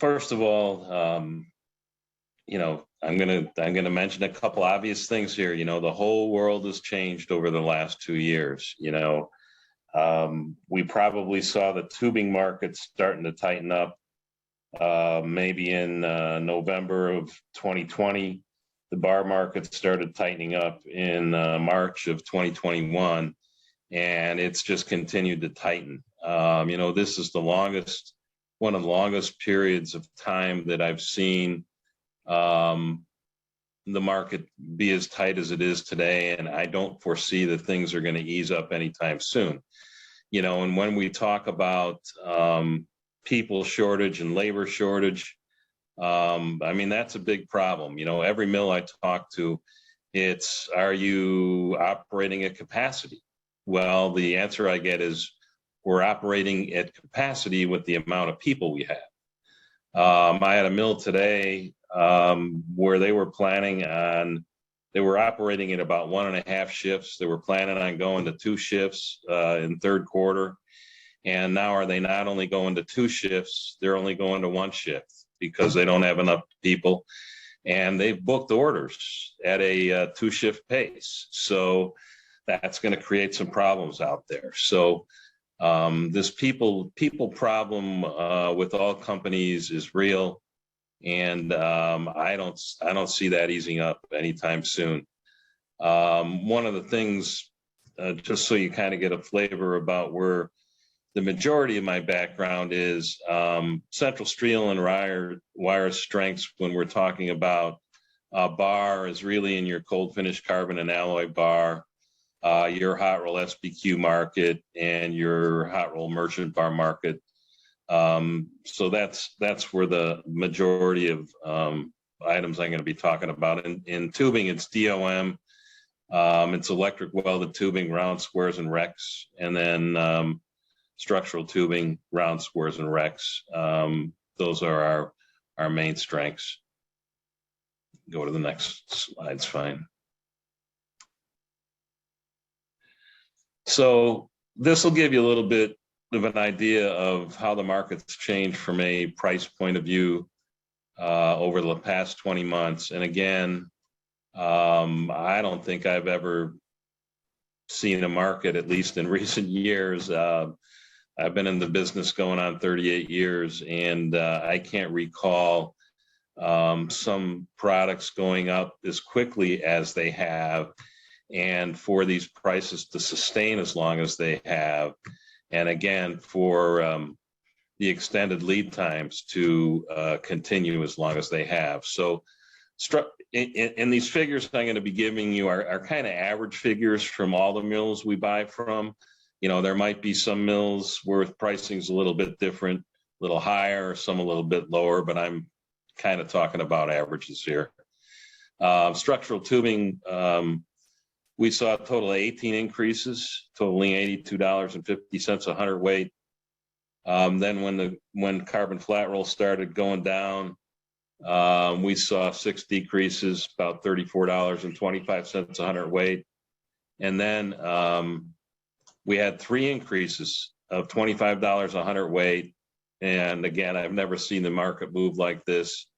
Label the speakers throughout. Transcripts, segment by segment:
Speaker 1: First of all, I'm gonna mention a couple obvious things here. The whole world has changed over the last 2 years. We probably saw the tubing market starting to tighten up maybe in November of 2020. The bar market started tightening up in March of 2021, and it's just continued to tighten. This is one of the longest periods of time that I've seen the market be as tight as it is today, and I don't foresee that things are going to ease up anytime soon. And when we talk about people shortage and labor shortage, that's a big problem. Every mill I talk to, are you operating at capacity? Well, the answer I get is we're operating at capacity with the amount of people we have. I had a mill today where they were operating at about 1.5 shifts. They were planning on going to 2 shifts in third quarter. And now are they not only going to 2 shifts, they're only going to 1 shift because they don't have enough people. And they've booked orders at a 2-shift pace. So that's going to create some problems out there. So this people problem with all companies is real. And I don't see that easing up anytime soon. One of the things, just so you kind of get a flavor about where the majority of my background is, central steel and wire strengths when we're talking about bar is really in your cold finish carbon and alloy bar, your hot roll SBQ market, and your hot roll merchant bar market. So that's where the majority of items I'm going to be talking about. In tubing, it's DOM, it's electric welded tubing, round squares and rects, and then structural tubing, round squares and rects. Those are our main strengths. Go to the next slide's fine. So this will give you a little bit of an idea of how the market's changed from a price point of view over the past 20 months. And again, I don't think I've ever seen a market, at least in recent years. I've been in the business going on 38 years, and I can't recall some products going up as quickly as they have, and for these prices to sustain as long as they have. And again, for the extended lead times to continue as long as they have. So in these figures I'm going to be giving you are kind of average figures from all the mills we buy from. There might be some mills where pricing is a little bit different, a little higher, or some a little bit lower, but I'm kind of talking about averages here. Structural tubing, we saw a total of 18 increases, totaling $82.50 a hundredweight. Then when carbon flat roll started going down, we saw 6 decreases, about $34.25 a hundredweight. And then we had 3 increases of $25 a hundredweight. And again, I've never seen the market move like this.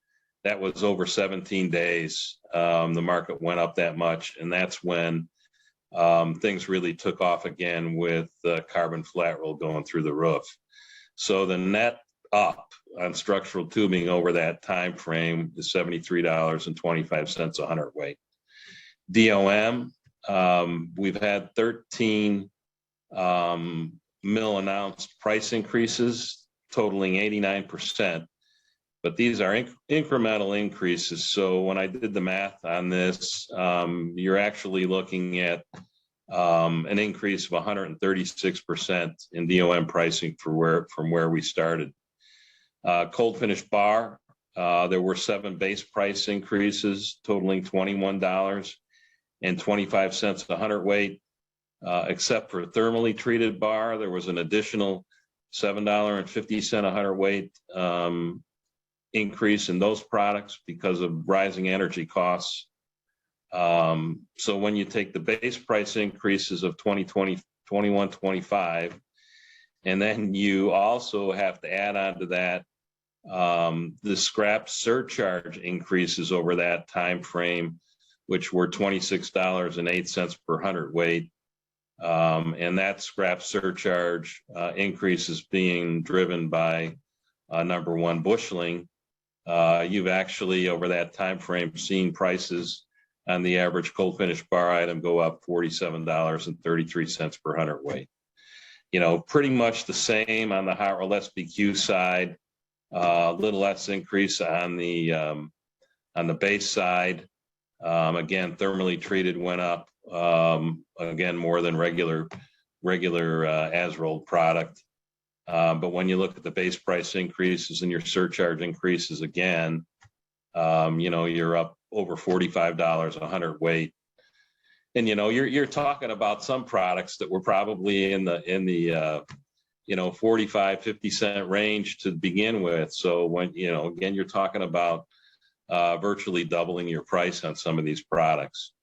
Speaker 1: That was over 17 days. The market went up that much, and that's when things really took off again with carbon flat roll going through the roof. So the net up on structural tubing over that time frame is $73.25 a hundredweight. DOM, we've had 13 mill announced price increases totaling 89%, but these are incremental increases. So when I did the math on this, you're actually looking at an increase of 136% in DOM pricing from where we started. Cold finish bar, there were 7 base price increases totaling $21.25 a hundredweight. Except for thermally treated bar, there was an additional $7.50 a hundredweight increase in those products because of rising energy costs. So when you take the base price increases of 21.25, and then you also have to add on to that The scrap surcharge increases over that time frame, which were $26.08 per hundredweight. And that scrap surcharge increase is being driven by number one, busheling. You've actually, over that time frame, seen prices on the average cold finish bar item go up $47.33 per hundredweight. Pretty much the same on the hot roll SBQ side. A little less increase on the base side. Again, thermally treated went up. Again, more than regular as rolled product. But when you look at the base price increases and your surcharge increases again, you're up over $45 a hundredweight. And you're talking about some products that were probably in the 45, 50 cent range to begin with. So when, again, you're talking about virtually doubling your price on some of these products.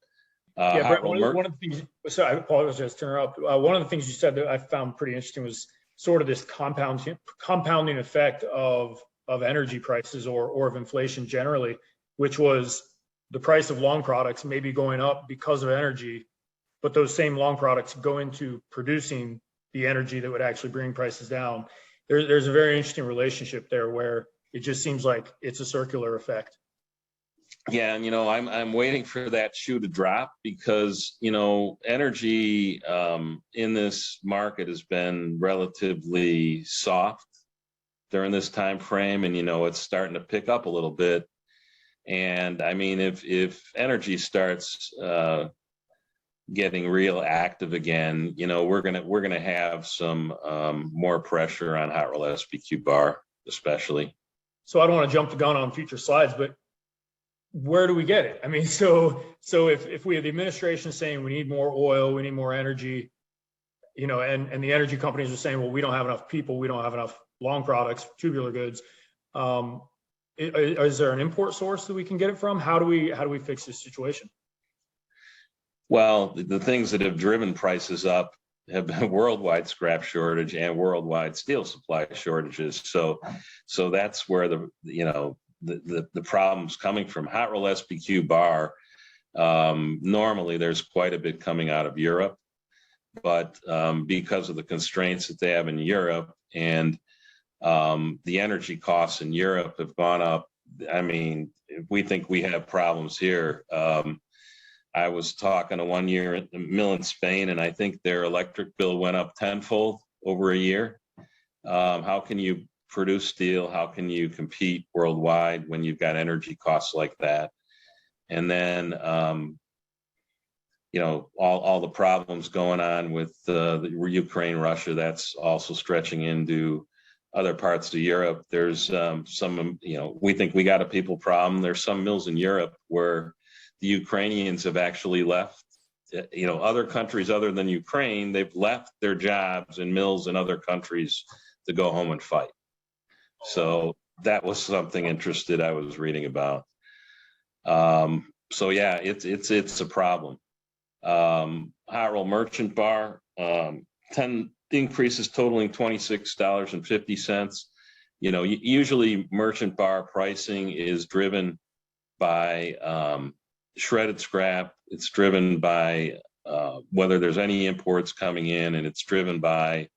Speaker 2: Brent, one of the things, sorry, I apologize to interrupt. One of the things you said that I found pretty interesting was sort of this compounding effect of energy prices or of inflation generally, which was the price of long products maybe going up because of energy, but those same long products go into producing the energy that would actually bring prices down. There's a very interesting relationship there where it just seems like it's a circular effect.
Speaker 1: Yeah, and I'm waiting for that shoe to drop because energy in this market has been relatively soft during this time frame, and it's starting to pick up a little bit. And I mean, if energy starts getting real active again, we're gonna have some more pressure on hot roll SBQ bar, especially.
Speaker 2: So I don't want to jump the gun on future slides, but where do we get it? I mean, so if we have the administration saying we need more oil, we need more energy, and the energy companies are saying, well, we don't have enough people, we don't have enough long products, tubular goods. Is there an import source that we can get it from? How do we fix this situation?
Speaker 1: Well, the things that have driven prices up have been worldwide scrap shortage and worldwide steel supply shortages. So that's where the problem's coming from. Hot roll SBQ bar, normally there's quite a bit coming out of Europe, but because of the constraints that they have in Europe and the energy costs in Europe have gone up. I mean, we think we have problems here. I was talking to one year at the mill in Spain, and I think their electric bill went up tenfold over a year. How can you produce steel? How can you compete worldwide when you've got energy costs like that? And then, all the problems going on with the Ukraine, Russia, that's also stretching into other parts of Europe. There's some, we think we got a people problem. There's some mills in Europe where the Ukrainians have actually left, other countries other than Ukraine, they've left their jobs in mills in other countries to go home and fight. So that was something interesting I was reading about. So yeah, it's a problem. Hot roll merchant bar, 10 increases totaling $26.50. Usually merchant bar pricing is driven by shredded scrap. It's driven by whether there's any imports coming in, and it's driven by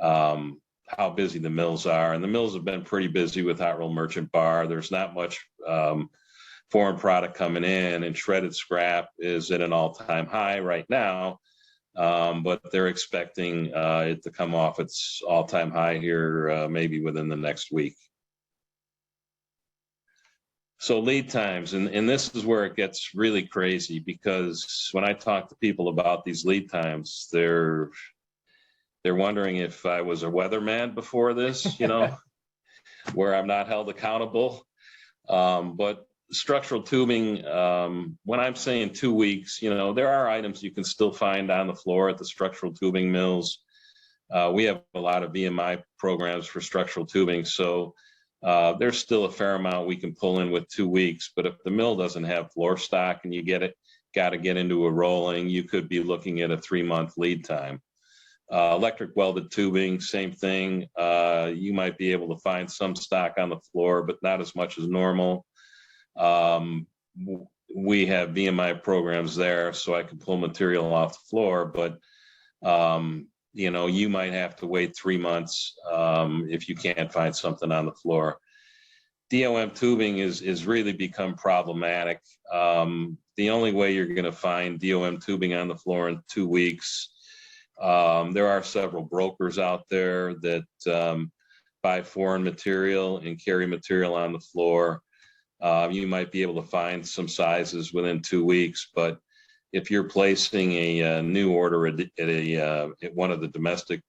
Speaker 1: how busy the mills are. And the mills have been pretty busy with hot roll merchant bar. There's not much foreign product coming in, and shredded scrap is at an all-time high right now. But they're expecting it to come off its all-time high here maybe within the next week. So lead times, and this is where it gets really crazy, because when I talk to people about these lead times, they're wondering if I was a weatherman before this, where I'm not held accountable. But structural tubing, when I'm saying 2 weeks, there are items you can still find on the floor at the structural tubing mills. We have a lot of VMI programs for structural tubing, so there's still a fair amount we can pull in with 2 weeks. But if the mill doesn't have floor stock and you got to get into a rolling, you could be looking at a 3-month lead time. Electric welded tubing, same thing. You might be able to find some stock on the floor, but not as much as normal. We have VMI programs there, so I can pull material off the floor, but you might have to wait 3 months if you can't find something on the floor. DOM tubing is really become problematic. The only way you're going to find DOM tubing on the floor in 2 weeks, there are several brokers out there that buy foreign material and carry material on the floor. You might be able to find some sizes within 2 weeks, but if you're placing a new order at one of the domestic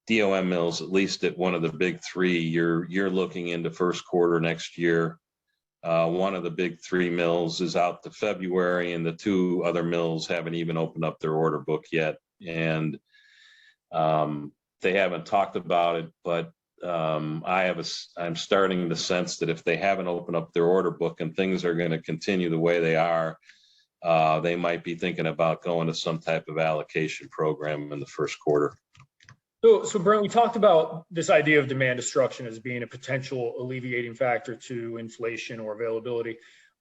Speaker 1: DOM mills, at least at one of the big three, you're looking into first quarter next year. One of the big three mills is out to February, and the 2 other mills haven't even opened up their order book yet. And they haven't talked about it, but I'm starting to sense that if they haven't opened up their order book and things are going to continue the way they are, they might be thinking about going to some type of allocation program in the first quarter.
Speaker 2: So Brent, we talked about this idea of demand destruction as being a potential alleviating factor to inflation or availability.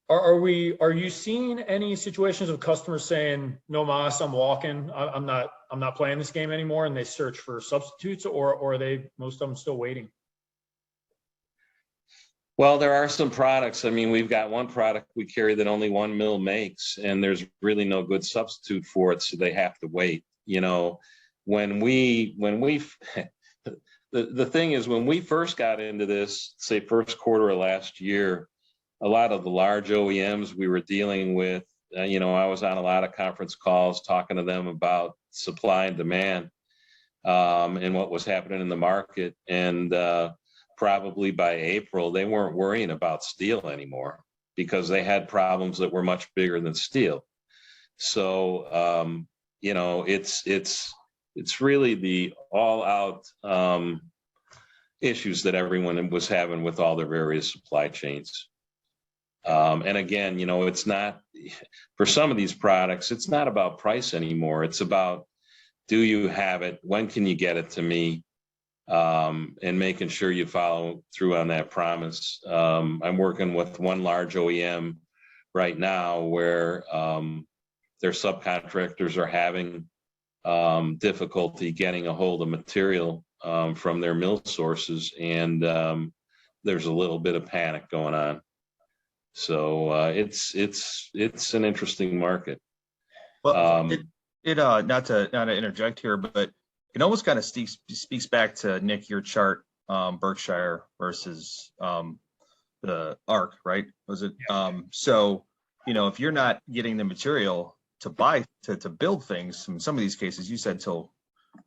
Speaker 2: Are you seeing any situations of customers saying, "No mas, I'm walking. I'm not playing this game anymore," and they search for substitutes, or are they, most of them, still waiting?
Speaker 1: Well, there are some products. I mean, we've got one product we carry that only one mill makes, and there's really no good substitute for it, so they have to wait. When we the thing is, when we first got into this, say first quarter of last year, a lot of the large OEMs we were dealing with, I was on a lot of conference calls talking to them about supply and demand and what was happening in the market. And probably by April, they weren't worrying about steel anymore because they had problems that were much bigger than steel. So, it's really the all-out issues that everyone was having with all their various supply chains. And again, it's not, for some of these products, it's not about price anymore. It's about, do you have it? When can you get it to me? And making sure you follow through on that promise. I'm working with one large OEM right now where their subcontractors are having difficulty getting a hold of material from their mill sources, and there's a little bit of panic going on. So it's an interesting market.
Speaker 3: Well, not to interject here, but it almost kind of speaks back to, Nick, your chart, Berkshire versus the ARC, right? Was it? Yeah. So if you're not getting the material to buy to build things, in some of these cases, you said till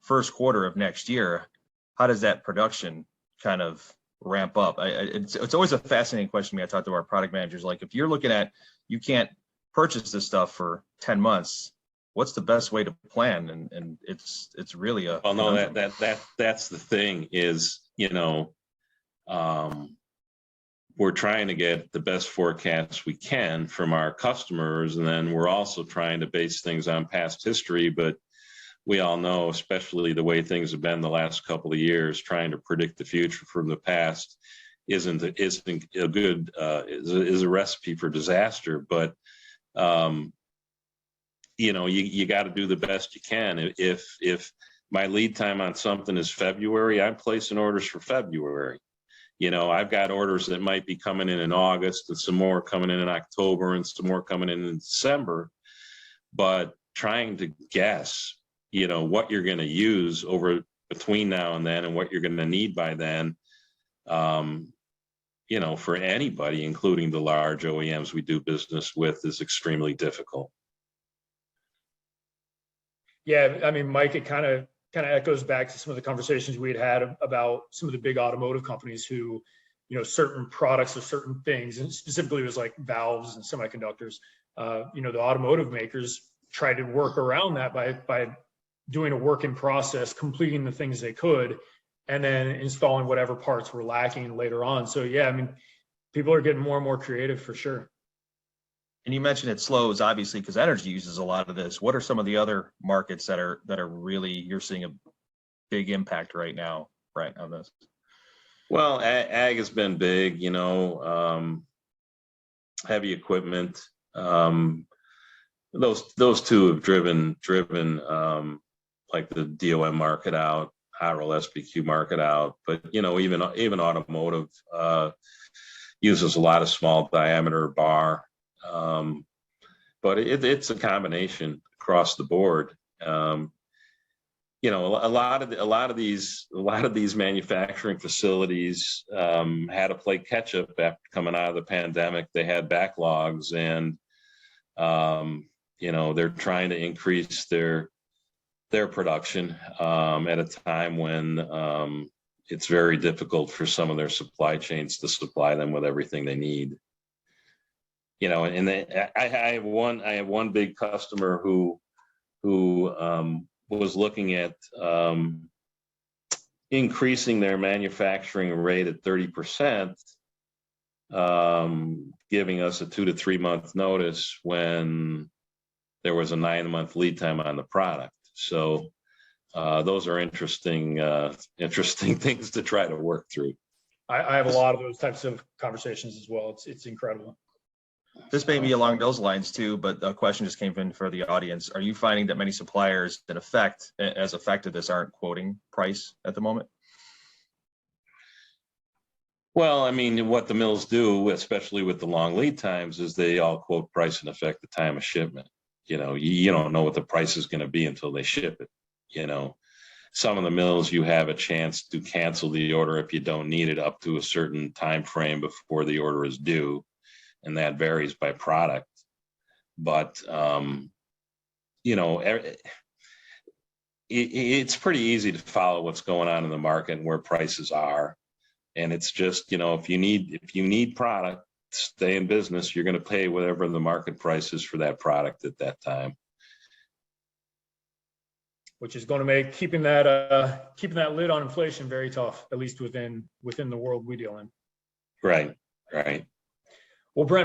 Speaker 3: first quarter of next year, how does that production kind of ramp up? It's always a fascinating question. I talk to our product managers, like, if you're looking at, you can't purchase this stuff for 10 months, what's the best way to plan? And it's really a,
Speaker 1: well, no, that's the thing is, we're trying to get the best forecasts we can from our customers, and then we're also trying to base things on past history. But we all know, especially the way things have been the last couple of years, trying to predict the future from the past isn't a good is a recipe for disaster. But you got to do the best you can. If my lead time on something is February, I'm placing orders for February. I've got orders that might be coming in August, and some more coming in October, and some more coming in December. But trying to guess, what you're going to use over between now and then, and what you're going to need by then, for anybody, including the large OEMs we do business with, is extremely difficult.
Speaker 2: Yeah, I mean, Mike, it kind of echoes back to some of the conversations we had about some of the big automotive companies who, certain products or certain things, and specifically it was like valves and semiconductors. The automotive makers tried to work around that by doing a work in process, completing the things they could, and then installing whatever parts were lacking later on. So yeah, I mean, people are getting more and more creative for sure.
Speaker 3: And you mentioned it slows, obviously, because energy uses a lot of this. What are some of the other markets that are really, you're seeing a big impact right now, right, on this?
Speaker 1: Well, ag has been big, heavy equipment. Those two have driven like the DOM market out, hot roll SBQ market out. But even automotive uses a lot of small diameter bar. But it's a combination across the board. A lot of these manufacturing facilities had to play catch up after coming out of the pandemic. They had backlogs, and they're trying to increase their production at a time when it's very difficult for some of their supply chains to supply them with everything they need. And I have one big customer who was looking at increasing their manufacturing rate at 30%, giving us a 2 to 3 month notice when there was a 9-month lead time on the product. So those are interesting things to try to work through.
Speaker 2: I have a lot of those types of conversations as well. It's incredible.
Speaker 3: This may be along those lines too, but a question just came in for the audience. Are you finding that many suppliers that as affected this aren't quoting price at the moment?
Speaker 1: Well, I mean, what the mills do, especially with the long lead times, is they all quote price and affect the time of shipment. You don't know what the price is going to be until they ship it. Some of the mills, you have a chance to cancel the order if you don't need it up to a certain time frame before the order is due. And that varies by product. But, it's pretty easy to follow what's going on in the market and where prices are. And it's just, if you need product, stay in business, you're going to pay whatever the market price is for that product at that time.
Speaker 2: Which is going to make keeping that lid on inflation very tough, at least within the world we deal in.
Speaker 1: Right.
Speaker 2: Well, Brent,